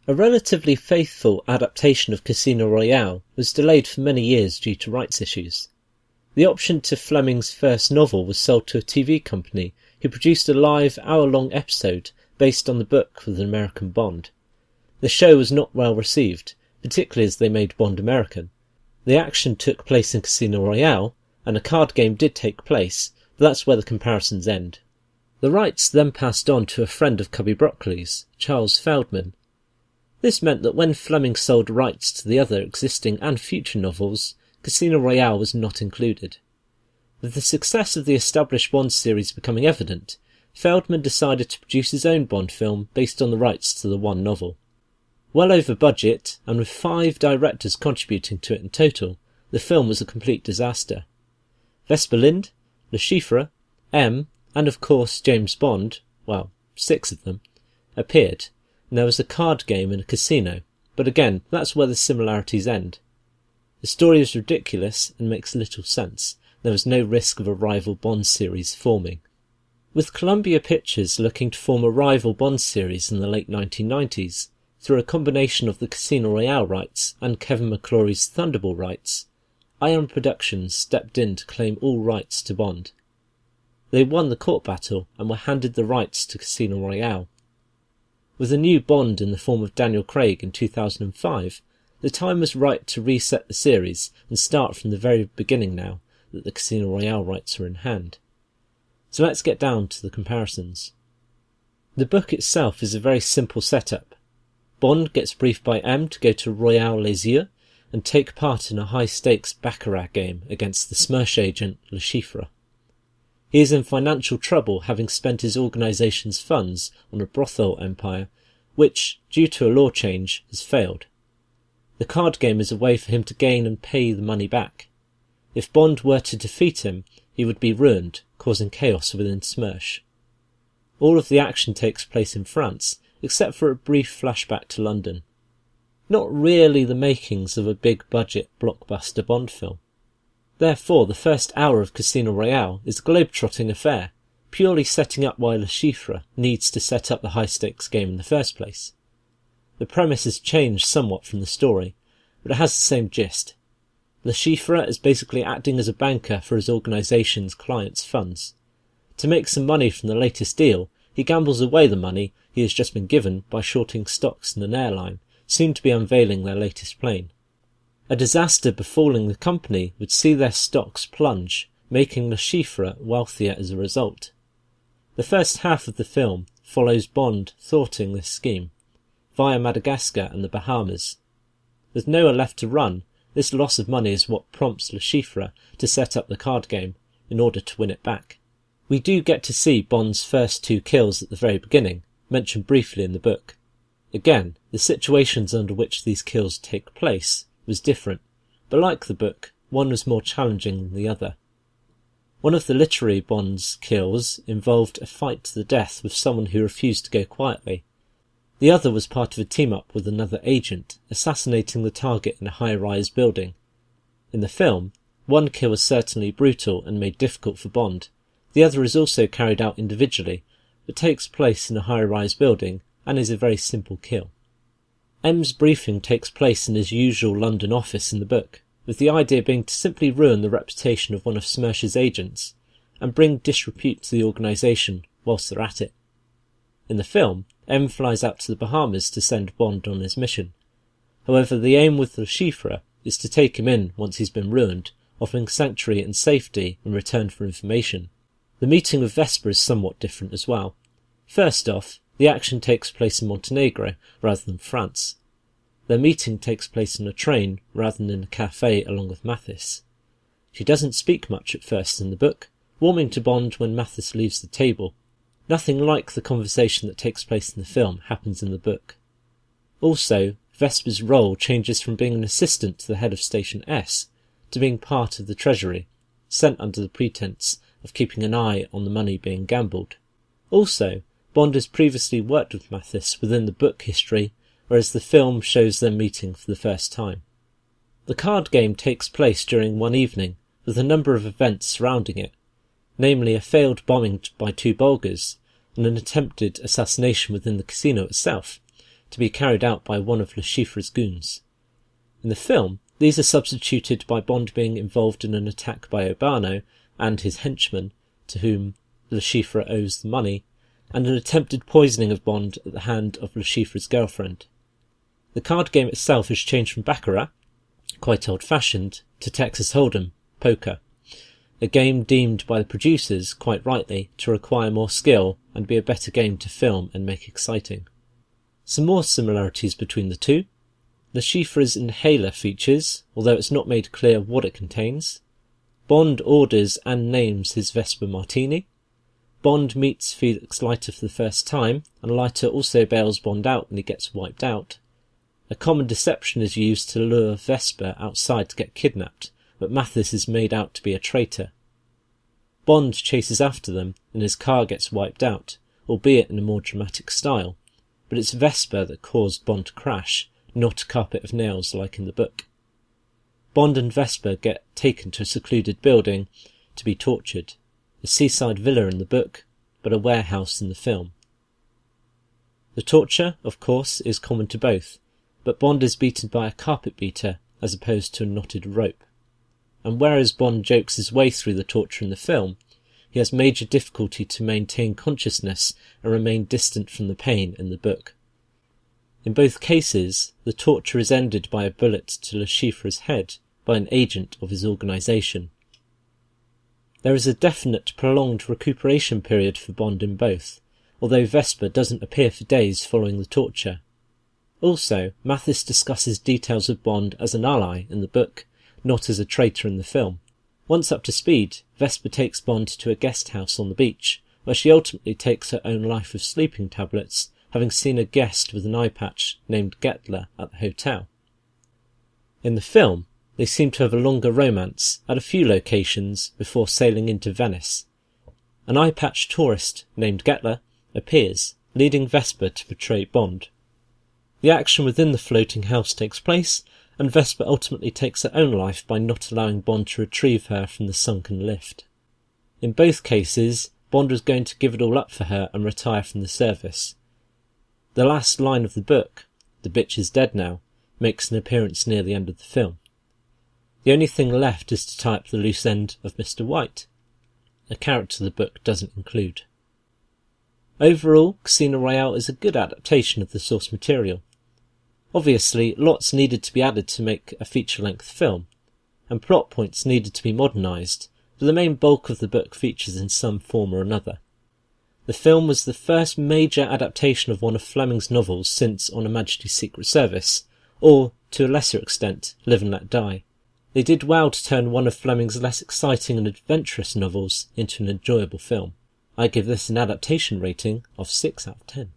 A relatively faithful adaptation of Casino Royale was delayed for many years due to rights issues. The option to Fleming's first novel was sold to a TV company who produced a live hour-long episode based on the book with an American Bond. The show was not well received, particularly as they made Bond American. The action took place in Casino Royale, and a card game did take place, but that's where the comparisons end. The rights then passed on to a friend of Cubby Broccoli's, Charles Feldman. This meant that when Fleming sold rights to the other existing and future novels, Casino Royale was not included. With the success of the established Bond series becoming evident, Feldman decided to produce his own Bond film based on the rights to the one novel. Well over budget, and with 5 directors contributing to it in total, the film was a complete disaster. Vesper Lynd, Le Chiffre, M, and of course James Bond, well, 6 of them, appeared, and there was a card game in a casino, but again, that's where the similarities end. The story is ridiculous and makes little sense. There was no risk of a rival Bond series forming. With Columbia Pictures looking to form a rival Bond series in the late 1990s, through a combination of the Casino Royale rights and Kevin McClory's Thunderball rights, Ion Productions stepped in to claim all rights to Bond. They won the court battle and were handed the rights to Casino Royale. With a new Bond in the form of Daniel Craig in 2005, the time was right to reset the series and start from the very beginning now that the Casino Royale rights were in hand. So let's get down to the comparisons. The book itself is a very simple setup. Bond gets briefed by M to go to Royale Les Yeux and take part in a high-stakes baccarat game against the Smersh agent Le Chiffre. He is in financial trouble, having spent his organisation's funds on a brothel empire, which, due to a law change, has failed. The card game is a way for him to gain and pay the money back. If Bond were to defeat him, he would be ruined, causing chaos within Smersh. All of the action takes place in France, except for a brief flashback to London. Not really the makings of a big-budget blockbuster Bond film. Therefore, the first hour of Casino Royale is a globe-trotting affair, purely setting up why Le Chiffre needs to set up the high-stakes game in the first place. The premise has changed somewhat from the story, but it has the same gist. Le Chiffre is basically acting as a banker for his organisation's clients' funds. To make some money from the latest deal, he gambles away the money he has just been given by shorting stocks in an airline, soon to be unveiling their latest plane. A disaster befalling the company would see their stocks plunge, making Le Chiffre wealthier as a result. The first half of the film follows Bond thwarting this scheme, via Madagascar and the Bahamas. With nowhere left to run, this loss of money is what prompts Le Chiffre to set up the card game in order to win it back. We do get to see Bond's first 2 kills at the very beginning, mentioned briefly in the book. Again, the situations under which these kills take place was different, but like the book, one was more challenging than the other. One of the literary Bond's kills involved a fight to the death with someone who refused to go quietly. The other was part of a team-up with another agent, assassinating the target in a high-rise building. In the film, one kill is certainly brutal and made difficult for Bond. The other is also carried out individually, but takes place in a high-rise building and is a very simple kill. M's briefing takes place in his usual London office in the book, with the idea being to simply ruin the reputation of one of Smersh's agents and bring disrepute to the organisation whilst they're at it. In the film, M flies out to the Bahamas to send Bond on his mission. However, the aim with Le Chiffre is to take him in once he's been ruined, offering sanctuary and safety in return for information. The meeting with Vesper is somewhat different as well. First off, the action takes place in Montenegro rather than France. Their meeting takes place on a train rather than in a cafe along with Mathis. She doesn't speak much at first in the book, warming to Bond when Mathis leaves the table. Nothing like the conversation that takes place in the film happens in the book. Also, Vesper's role changes from being an assistant to the head of Station S to being part of the Treasury, sent under the pretense of keeping an eye on the money being gambled. Also, Bond has previously worked with Mathis within the book history, whereas the film shows them meeting for the first time. The card game takes place during one evening, with a number of events surrounding it, namely a failed bombing by 2 Bulgars and an attempted assassination within the casino itself, to be carried out by one of Le Chiffre's goons. In the film, these are substituted by Bond being involved in an attack by Urbano and his henchmen, to whom Le Chiffre owes the money, and an attempted poisoning of Bond at the hand of Le Chiffre's girlfriend. The card game itself is changed from Baccarat, quite old-fashioned, to Texas Hold'em, poker, a game deemed by the producers, quite rightly, to require more skill and be a better game to film and make exciting. Some more similarities between the two. Le Chiffre's inhaler features, although it's not made clear what it contains. Bond orders and names his Vesper Martini. Bond meets Felix Leiter for the first time, and Leiter also bails Bond out when he gets wiped out. A common deception is used to lure Vesper outside to get kidnapped, but Mathis is made out to be a traitor. Bond chases after them, and his car gets wiped out, albeit in a more dramatic style, but it's Vesper that caused Bond to crash, not a carpet of nails like in the book. Bond and Vesper get taken to a secluded building to be tortured, a seaside villa in the book, but a warehouse in the film. The torture, of course, is common to both, but Bond is beaten by a carpet beater as opposed to a knotted rope. And whereas Bond jokes his way through the torture in the film, he has major difficulty to maintain consciousness and remain distant from the pain in the book. In both cases, the torture is ended by a bullet to Le Chiffre's head by an agent of his organisation. There is a definite prolonged recuperation period for Bond in both, although Vesper doesn't appear for days following the torture. Also, Mathis discusses details of Bond as an ally in the book, not as a traitor in the film. Once up to speed, Vesper takes Bond to a guest house on the beach, where she ultimately takes her own life with sleeping tablets, having seen a guest with an eye patch named Gettler at the hotel. In the film, they seem to have a longer romance at a few locations before sailing into Venice. An eye patch tourist named Gettler appears, leading Vesper to betray Bond. The action within the floating house takes place, and Vesper ultimately takes her own life by not allowing Bond to retrieve her from the sunken lift. In both cases, Bond was going to give it all up for her and retire from the service. The last line of the book, "The bitch is dead now," makes an appearance near the end of the film. The only thing left is to tie up the loose end of Mr. White, a character the book doesn't include. Overall, Casino Royale is a good adaptation of the source material. Obviously, lots needed to be added to make a feature-length film, and plot points needed to be modernised, but the main bulk of the book features in some form or another. The film was the first major adaptation of one of Fleming's novels since On Her Majesty's Secret Service, or, to a lesser extent, Live and Let Die. They did well to turn one of Fleming's less exciting and adventurous novels into an enjoyable film. I give this an adaptation rating of 6 out of 10.